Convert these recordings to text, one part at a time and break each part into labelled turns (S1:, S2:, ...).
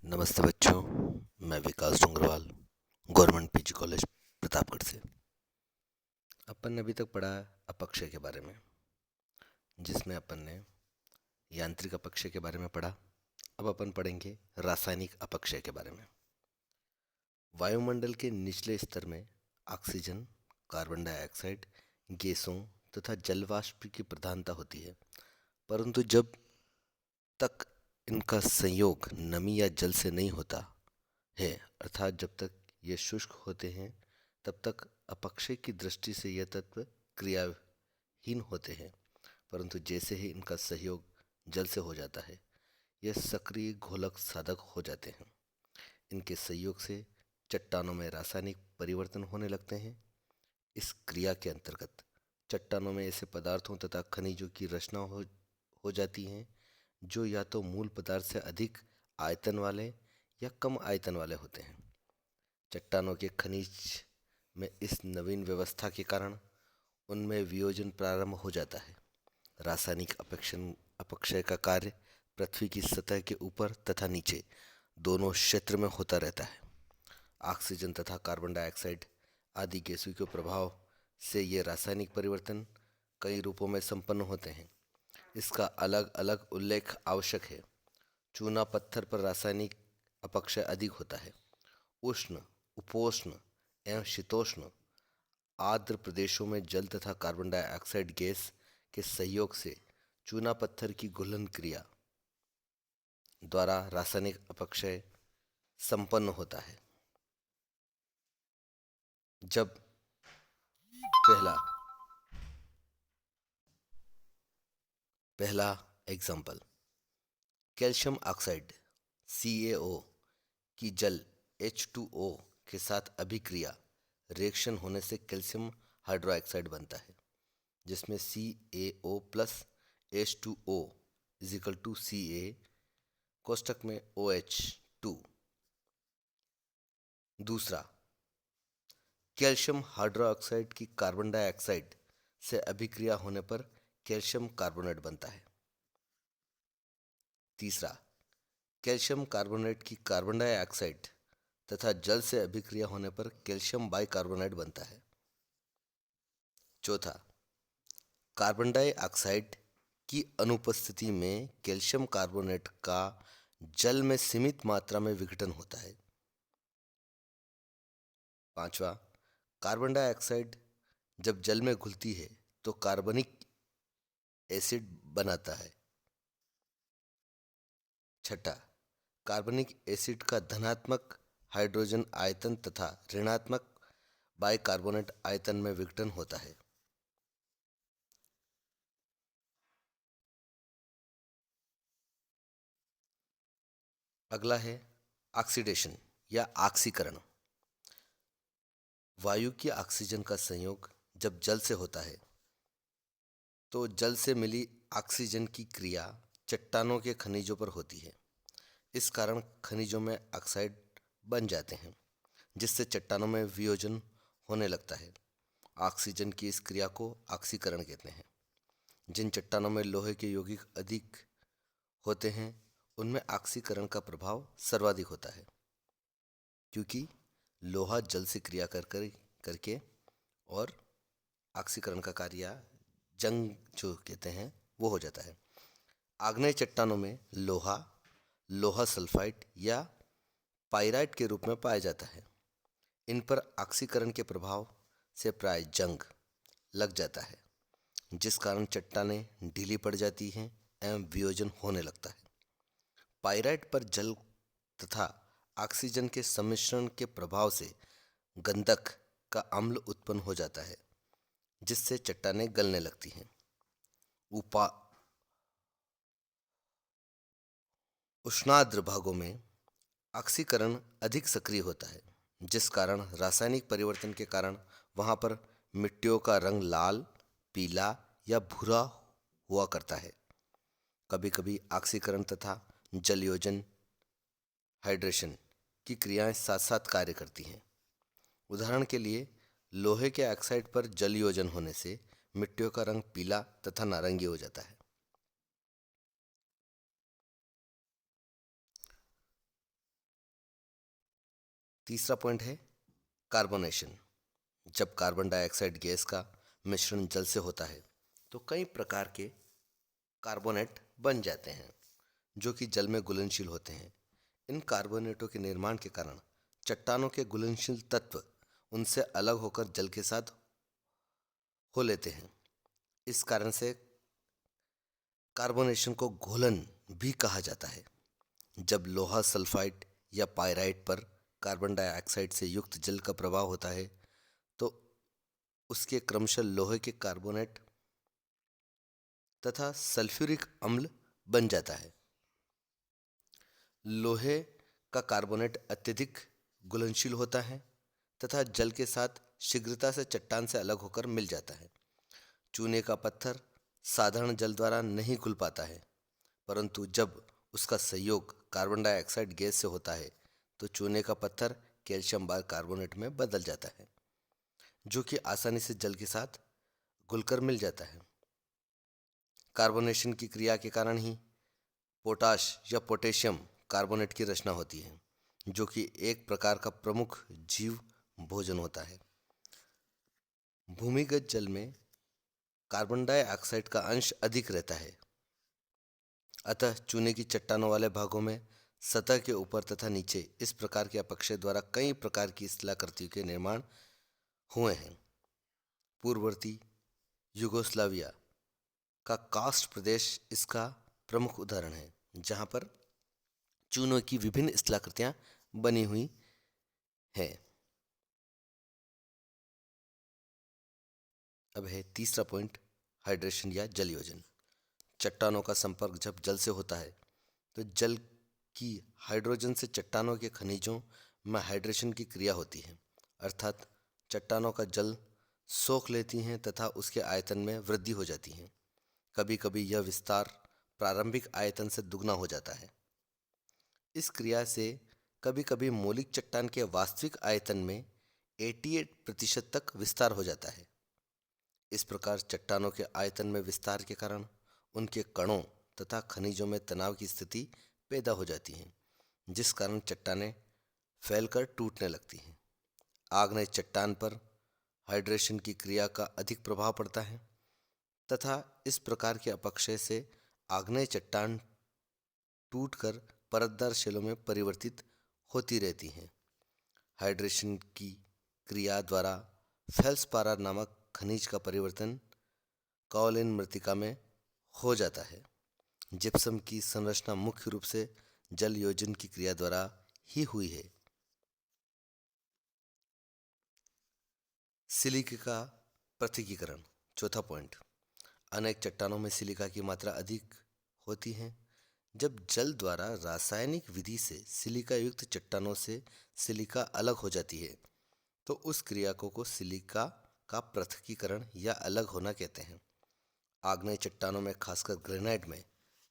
S1: नमस्ते बच्चों। मैं Vikas Dongarwal, government PG college Pratapgarh से। अपन ने अभी तक पढ़ा अपक्षय के बारे में, जिसमें अपन ने यांत्रिक अपक्षय के बारे में पढ़ा। अब अपन पढ़ेंगे रासायनिक अपक्षय के बारे में। वायुमंडल के निचले स्तर में ऑक्सीजन, कार्बन डाइऑक्साइड गैसों तथा जलवाष्प की प्रधानता होती है, परंतु जब तक इनका संयोग नमी या जल से नहीं होता है, अर्थात जब तक ये शुष्क होते हैं, तब तक अपक्षय की दृष्टि से यह तत्व क्रियाहीन होते हैं। परंतु जैसे ही इनका सहयोग जल से हो जाता है, यह सक्रिय घोलक साधक हो जाते हैं। इनके सहयोग से चट्टानों में रासायनिक परिवर्तन होने लगते हैं। इस क्रिया के अंतर्गत चट्टानों में ऐसे पदार्थों तथा खनिजों की रचना हो जाती हैं, जो या तो मूल पदार्थ से अधिक आयतन वाले या कम आयतन वाले होते हैं। चट्टानों के खनिज में इस नवीन व्यवस्था के कारण उनमें वियोजन प्रारंभ हो जाता है। रासायनिक अपक्षय का कार्य पृथ्वी की सतह के ऊपर तथा नीचे दोनों क्षेत्र में होता रहता है। ऑक्सीजन तथा कार्बन डाइऑक्साइड आदि गैसों के प्रभाव से ये रासायनिक परिवर्तन कई रूपों में संपन्न होते हैं। इसका अलग अलग उल्लेख आवश्यक है। चूना पत्थर पर रासायनिक अपक्षय अधिक होता है। उष्ण, उपोष्ण एवं शीतोष्ण आर्द्र प्रदेशों में जल तथा कार्बन डाइऑक्साइड गैस के सहयोग से चूना पत्थर की घुलन क्रिया द्वारा रासायनिक अपक्षय संपन्न होता है। जब पहला पहला एग्जाम्पल, कैल्शियम ऑक्साइड CaO की जल H2O के साथ अभिक्रिया रिएक्शन होने से कैल्शियम हाइड्रोक्साइड बनता है, जिसमें CaO plus H2O is equal to Ca कोष्टक में OH2। दूसरा, कैल्शियम हाइड्रोक्साइड की कार्बन डाइऑक्साइड से अभिक्रिया होने पर कैल्शियम कार्बोनेट बनता है। तीसरा, कैल्शियम कार्बोनेट की कार्बन डाइऑक्साइड तथा जल से अभिक्रिया होने पर कैल्शियम बाइकार्बोनेट बनता है। चौथा, कार्बन डाइऑक्साइड की अनुपस्थिति में कैल्शियम कार्बोनेट का जल में सीमित मात्रा में विघटन होता है। पांचवा, कार्बन डाइऑक्साइड जब जल में घुलती है तो कार्बनिक एसिड बनाता है। छठा, कार्बनिक एसिड का धनात्मक हाइड्रोजन आयतन तथा ऋणात्मक बाइकार्बोनेट आयतन में विघटन होता है। अगला है ऑक्सीडेशन या ऑक्सीकरण। वायु की ऑक्सीजन का संयोग जब जल से होता है, तो जल से मिली ऑक्सीजन की क्रिया चट्टानों के खनिजों पर होती है। इस कारण खनिजों में ऑक्साइड बन जाते हैं, जिससे चट्टानों में वियोजन होने लगता है। ऑक्सीजन की इस क्रिया को ऑक्सीकरण कहते हैं। जिन चट्टानों में लोहे के यौगिक अधिक होते हैं, उनमें ऑक्सीकरण का प्रभाव सर्वाधिक होता है, क्योंकि लोहा जल से क्रिया करके और ऑक्सीकरण का कार्य जंग जो कहते हैं वो हो जाता है। आग्नेय चट्टानों में लोहा लोहा सल्फाइड या पाइराइट के रूप में पाया जाता है। इन पर ऑक्सीकरण के प्रभाव से प्राय जंग लग जाता है, जिस कारण चट्टानें ढीली पड़ जाती हैं एवं वियोजन होने लगता है। पाइराइट पर जल तथा ऑक्सीजन के सम्मिश्रण के प्रभाव से गंधक का अम्ल उत्पन्न हो जाता है, जिससे चट्टानें गलने लगती हैं। उपा उष्णाद्र भागों में ऑक्सीकरण अधिक सक्रिय होता है, जिस कारण रासायनिक परिवर्तन के कारण वहाँ पर मिट्टियों का रंग लाल, पीला या भूरा हुआ करता है। कभी कभी ऑक्सीकरण तथा जलयोजन हाइड्रेशन की क्रियाएं साथ साथ कार्य करती हैं। उदाहरण के लिए, लोहे के ऑक्साइड पर जलयोजन होने से मिट्टियों का रंग पीला तथा नारंगी हो जाता है। तीसरा पॉइंट है कार्बोनेशन। जब कार्बन डाइऑक्साइड गैस का मिश्रण जल से होता है तो कई प्रकार के कार्बोनेट बन जाते हैं जो कि जल में घुलनशील होते हैं। इन कार्बोनेटों के निर्माण के कारण चट्टानों के घुलनशील तत्व उनसे अलग होकर जल के साथ हो लेते हैं। इस कारण से कार्बोनेशन को घोलन भी कहा जाता है। जब लोहा सल्फाइड या पाइराइट पर कार्बन डाइऑक्साइड से युक्त जल का प्रभाव होता है तो उसके क्रमशः लोहे के कार्बोनेट तथा सल्फ्यूरिक अम्ल बन जाता है। लोहे का कार्बोनेट अत्यधिक घुलनशील होता है तथा जल के साथ शीघ्रता से चट्टान से अलग होकर मिल जाता है। चूने का पत्थर साधारण जल द्वारा नहीं घुल पाता है, परंतु जब उसका संयोग कार्बन डाइऑक्साइड गैस से होता है तो चूने का पत्थर कैल्शियम बार कार्बोनेट में बदल जाता है जो कि आसानी से जल के साथ घुलकर मिल जाता है। कार्बोनेशन की क्रिया के कारण ही पोटाश या पोटेशियम कार्बोनेट की रचना होती है जो कि एक प्रकार का प्रमुख जीव भोजन होता है। भूमिगत जल में कार्बन डाइऑक्साइड का अंश अधिक रहता है, अतः चूने की चट्टानों वाले भागों में सतह के ऊपर तथा नीचे इस प्रकार के अपक्षय द्वारा कई प्रकार की शिलाकृतियों के निर्माण हुए हैं। पूर्ववर्ती युगोस्लाविया का कास्ट प्रदेश इसका प्रमुख उदाहरण है, जहां पर चूनों की विभिन्न शिलाकृतियां बनी हुई हैं। अब है तीसरा पॉइंट, हाइड्रेशन या जल योजन। चट्टानों का संपर्क जब जल से होता है तो जल की हाइड्रोजन से चट्टानों के खनिजों में हाइड्रेशन की क्रिया होती है, अर्थात चट्टानों का जल सोख लेती हैं तथा उसके आयतन में वृद्धि हो जाती है। कभी कभी यह विस्तार प्रारंभिक आयतन से दुगना हो जाता है। इस क्रिया से कभी कभी मौलिक चट्टान के वास्तविक आयतन में 88% तक विस्तार हो जाता है। इस प्रकार चट्टानों के आयतन में विस्तार के कारण उनके कणों तथा खनिजों में तनाव की स्थिति पैदा हो जाती है, जिस कारण चट्टानें फैलकर टूटने लगती हैं। आग्नेय चट्टान पर हाइड्रेशन की क्रिया का अधिक प्रभाव पड़ता है तथा इस प्रकार के अपक्षय से आग्नेय चट्टान टूटकर परतदार शैलों में परिवर्तित होती रहती हैं। हाइड्रेशन की क्रिया द्वारा फेल्सपारा नामक खनिज का परिवर्तन काओलिन मृत्तिका में हो जाता है। जिप्सम की संरचना मुख्य रूप से जल योजन की क्रिया द्वारा ही हुई है। सिलिका का पृथक्कीकरण, चौथा पॉइंट। अनेक चट्टानों में सिलिका की मात्रा अधिक होती है। जब जल द्वारा रासायनिक विधि से सिलिका युक्त चट्टानों से सिलिका अलग हो जाती है तो उस क्रिया को सिलिका का पृथक्कीकरण या अलग होना कहते हैं। आग्नेय चट्टानों में खासकर ग्रेनाइट में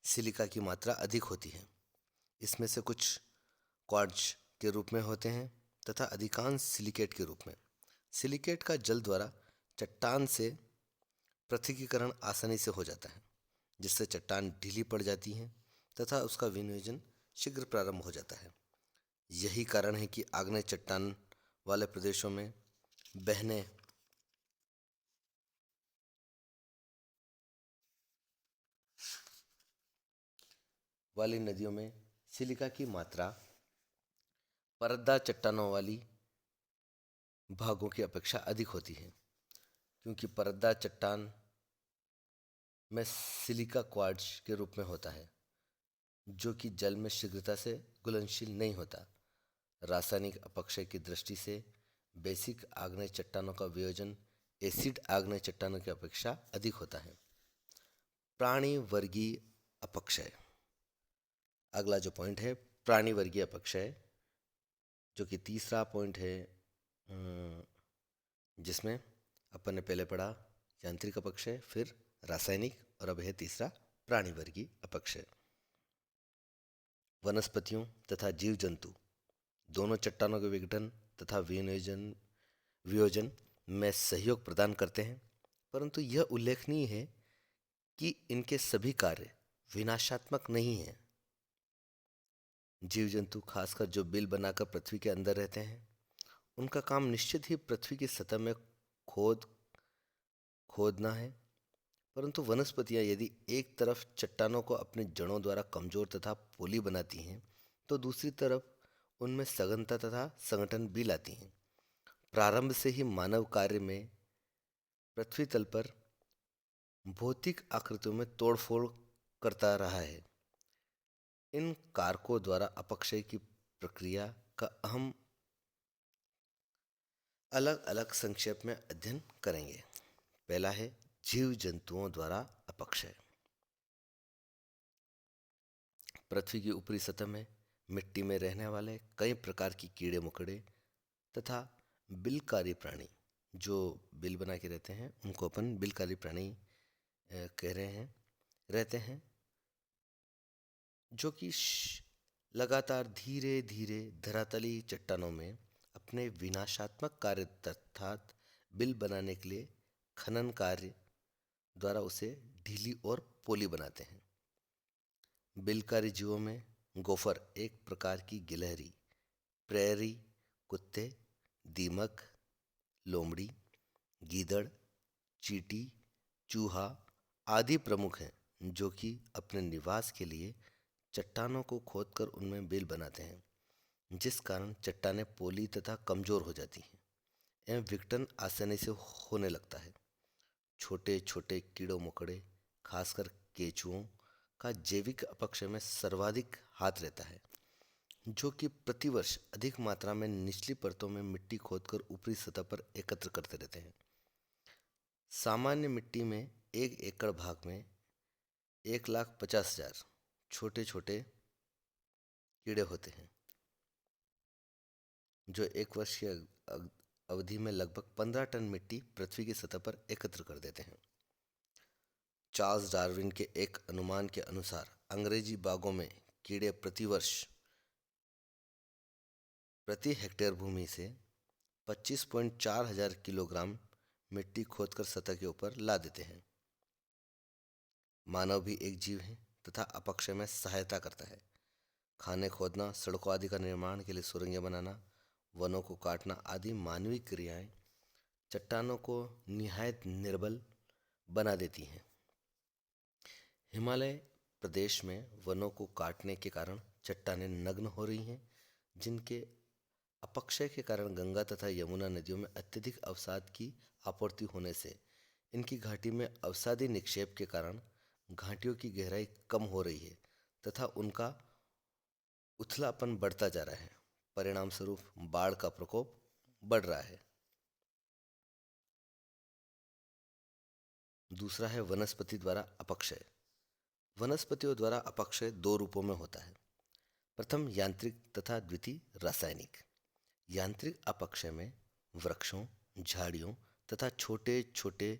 S1: सिलिका की मात्रा अधिक होती है। इसमें से कुछ क्वार्ट्ज के रूप में होते हैं तथा अधिकांश सिलिकेट के रूप में। सिलिकेट का जल द्वारा चट्टान से पृथक्कीकरण आसानी से हो जाता है, जिससे चट्टान ढीली पड़ जाती है तथा उसका विनियोजन शीघ्र प्रारंभ हो जाता है। यही कारण है कि आग्नेय चट्टान वाले प्रदेशों में बहने वाली नदियों में सिलिका की मात्रा परतदार चट्टानों वाली भागों की अपेक्षा अधिक होती है, क्योंकि परतदार चट्टान में सिलिका क्वार्ट्ज के रूप में होता है जो कि जल में शीघ्रता से घुलनशील नहीं होता। रासायनिक अपक्षय की दृष्टि से बेसिक आग्नेय चट्टानों का वियोजन एसिड आग्नेय चट्टानों की अपेक्षा अधिक होता है। प्राणी वर्गीय अपक्षय, अगला जो पॉइंट है प्राणी वर्गीय अपक्षय, जो कि तीसरा पॉइंट है, जिसमें अपन ने पहले पढ़ा यांत्रिक अपक्षय, फिर रासायनिक और अब है तीसरा प्राणी वर्गीय अपक्षय। वनस्पतियों तथा जीव जंतु दोनों चट्टानों के विघटन तथा वियोजन में सहयोग प्रदान करते हैं, परंतु यह उल्लेखनीय है कि इनके सभी कार्य विनाशात्मक नहीं हैं। जीव जंतु, खासकर जो बिल बनाकर पृथ्वी के अंदर रहते हैं, उनका काम निश्चित ही पृथ्वी की सतह में खोद खोदना है। परंतु वनस्पतियां यदि एक तरफ चट्टानों को अपनी जड़ों द्वारा कमजोर तथा पोली बनाती हैं, तो दूसरी तरफ उनमें सघनता तथा संगठन भी लाती हैं। प्रारंभ से ही मानव कार्य में पृथ्वी तल पर भौतिक आकृतियों में तोड़फोड़ करता रहा है। इन कारकों द्वारा अपक्षय की प्रक्रिया का हम अलग अलग संक्षेप में अध्ययन करेंगे। पहला है जीव जंतुओं द्वारा अपक्षय। पृथ्वी की ऊपरी सतह में मिट्टी में रहने वाले कई प्रकार की कीड़े मकोड़े तथा बिलकारी प्राणी, जो बिल बना के रहते हैं उनको अपन बिलकारी प्राणी कह रहे हैं, रहते हैं, जो कि लगातार धीरे धीरे धरातली चट्टानों में अपने विनाशात्मक कार्य अर्थात बिल बनाने के लिए खनन कार्य द्वारा उसे ढीली और पोली बनाते हैं। बिलकारी जीवों में गोफर एक प्रकार की गिलहरी, प्रेरी कुत्ते, दीमक, लोमड़ी, गीदड़, चींटी, चूहा आदि प्रमुख हैं, जो कि अपने निवास के लिए चट्टानों को खोदकर उनमें बिल बनाते हैं, जिस कारण चट्टानें पोली तथा कमजोर हो जाती हैं एवं विघटन आसानी से होने लगता है। छोटे छोटे कीड़ों मकोड़े, खासकर केंचुओं का जैविक अपक्षय में सर्वाधिक हाथ रहता है, जो कि प्रतिवर्ष अधिक मात्रा में निचली परतों में मिट्टी खोदकर ऊपरी सतह पर एकत्र करते रहते हैं। सामान्य मिट्टी में 1 एकड़ भाग में 1,50,000 छोटे छोटे कीड़े होते हैं, जो एक वर्ष की अवधि में लगभग 15 टन मिट्टी पृथ्वी की सतह पर एकत्र कर देते हैं। चार्ल्स डार्विन के एक अनुमान के अनुसार अंग्रेजी बागों में कीड़े प्रतिवर्ष प्रति हेक्टेयर भूमि से 25.4 हजार किलोग्राम मिट्टी खोदकर सतह के ऊपर ला देते हैं। मानव भी एक जीव है तथा अपक्षय में सहायता करता है। खाने खोदना, सड़कों आदि का निर्माण के लिए सुरंगें बनाना, वनों को काटना आदि मानवीय क्रियाएं चट्टानों को निहायत निर्बल बना देती हैं। हिमालय प्रदेश में वनों को काटने के कारण चट्टानें नग्न हो रही हैं, जिनके अपक्षय के कारण गंगा तथा यमुना नदियों में अत्यधिक अवसाद की आपूर्ति होने से इनकी घाटी में अवसादी निक्षेप के कारण घाटियों की गहराई कम हो रही है तथा उनका उथलापन बढ़ता जा रहा है। परिणाम स्वरूप बाढ़ का प्रकोप बढ़ रहा है। दूसरा है वनस्पति द्वारा अपक्षय। वनस्पतियों द्वारा अपक्षय 2 रूपों में होता है। प्रथम यांत्रिक तथा द्वितीय रासायनिक। यांत्रिक अपक्षय में वृक्षों, झाड़ियों तथा छोटे छोटे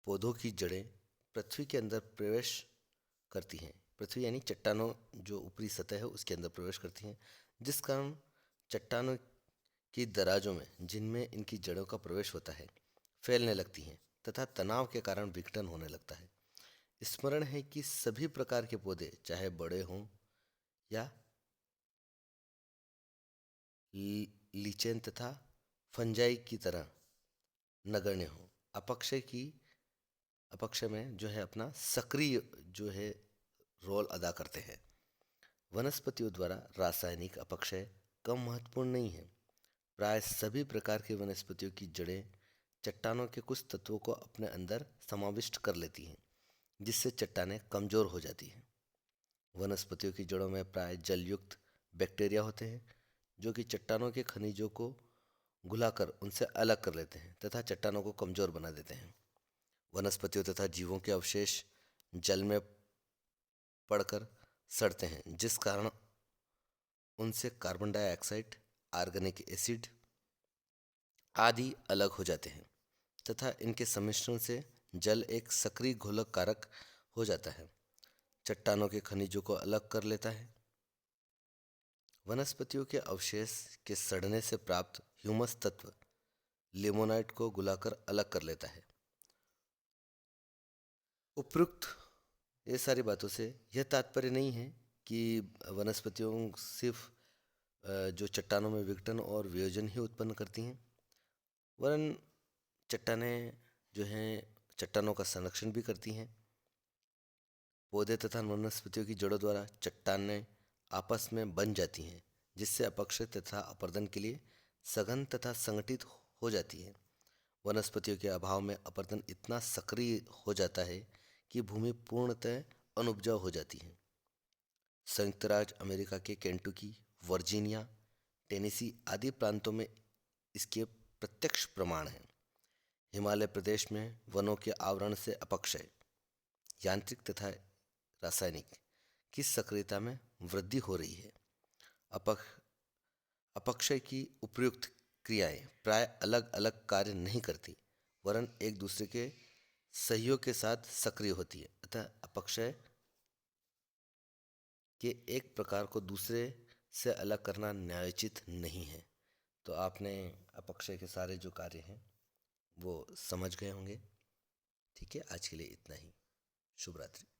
S1: पौधों की जड़ें पृथ्वी के अंदर प्रवेश करती हैं। पृथ्वी यानी चट्टानों जो ऊपरी सतह है उसके अंदर प्रवेश करती हैं, जिस कारण चट्टानों की दराजों में जिनमें इनकी जड़ों का प्रवेश होता है फैलने लगती हैं तथा तनाव के कारण विघटन होने लगता है। स्मरण है कि सभी प्रकार के पौधे, चाहे बड़े हों या लीचेन तथा फंजाई की तरह नगण्य हो, अपक्षय में जो है अपना सक्रिय जो है रोल अदा करते हैं। वनस्पतियों द्वारा रासायनिक अपक्षय कम महत्वपूर्ण नहीं है। प्राय सभी प्रकार की वनस्पतियों की जड़ें चट्टानों के कुछ तत्वों को अपने अंदर समाविष्ट कर लेती हैं, जिससे चट्टानें कमजोर हो जाती हैं। वनस्पतियों की जड़ों में प्राय जलयुक्त बैक्टीरिया होते हैं, जो कि चट्टानों के खनिजों को घुलाकर उनसे अलग कर लेते हैं तथा चट्टानों को कमजोर बना देते हैं। वनस्पतियों तथा जीवों के अवशेष जल में पड़कर सड़ते हैं, जिस कारण उनसे कार्बन डाइऑक्साइड, ऑर्गेनिक एसिड आदि अलग हो जाते हैं तथा इनके सम्मिश्रण से जल एक सक्रिय घोलक कारक हो जाता है, चट्टानों के खनिजों को अलग कर लेता है। वनस्पतियों के अवशेष के सड़ने से प्राप्त ह्यूमस तत्व लिमोनाइट को गुलाकर अलग कर लेता है। उपरोक्त ये सारी बातों से यह तात्पर्य नहीं है कि वनस्पतियों सिर्फ जो चट्टानों में विघटन और वियोजन ही उत्पन्न करती हैं, वरन चट्टानें जो हैं चट्टानों का संरक्षण भी करती हैं। पौधे तथा वनस्पतियों की जड़ों द्वारा चट्टानें आपस में बन जाती हैं, जिससे अपक्षय तथा अपर्दन के लिए सघन तथा संगठित हो जाती हैं। वनस्पतियों के अभाव में अपर्दन इतना सक्रिय हो जाता है कि भूमि पूर्णतः अनुपजाऊ हो जाती है। संयुक्त राज्य अमेरिका के केंटुकी, वर्जीनिया, टेनेसी आदि प्रांतों में इसके प्रत्यक्ष प्रमाण हैं। हिमालय प्रदेश में वनों के आवरण से अपक्षय, यांत्रिक तथा रासायनिक की सक्रियता में वृद्धि हो रही है। अपक्षय की उपयुक्त क्रियाएं प्राय अलग अलग कार्य नहीं करती, वरन एक दूसरे के सहयोग के साथ सक्रिय होती है। अतः अपक्षय के एक प्रकार को दूसरे से अलग करना न्यायोचित नहीं है। तो आपने अपक्षय के सारे जो कार्य हैं वो समझ गए होंगे। ठीक है, आज के लिए इतना ही। शुभ रात्रि।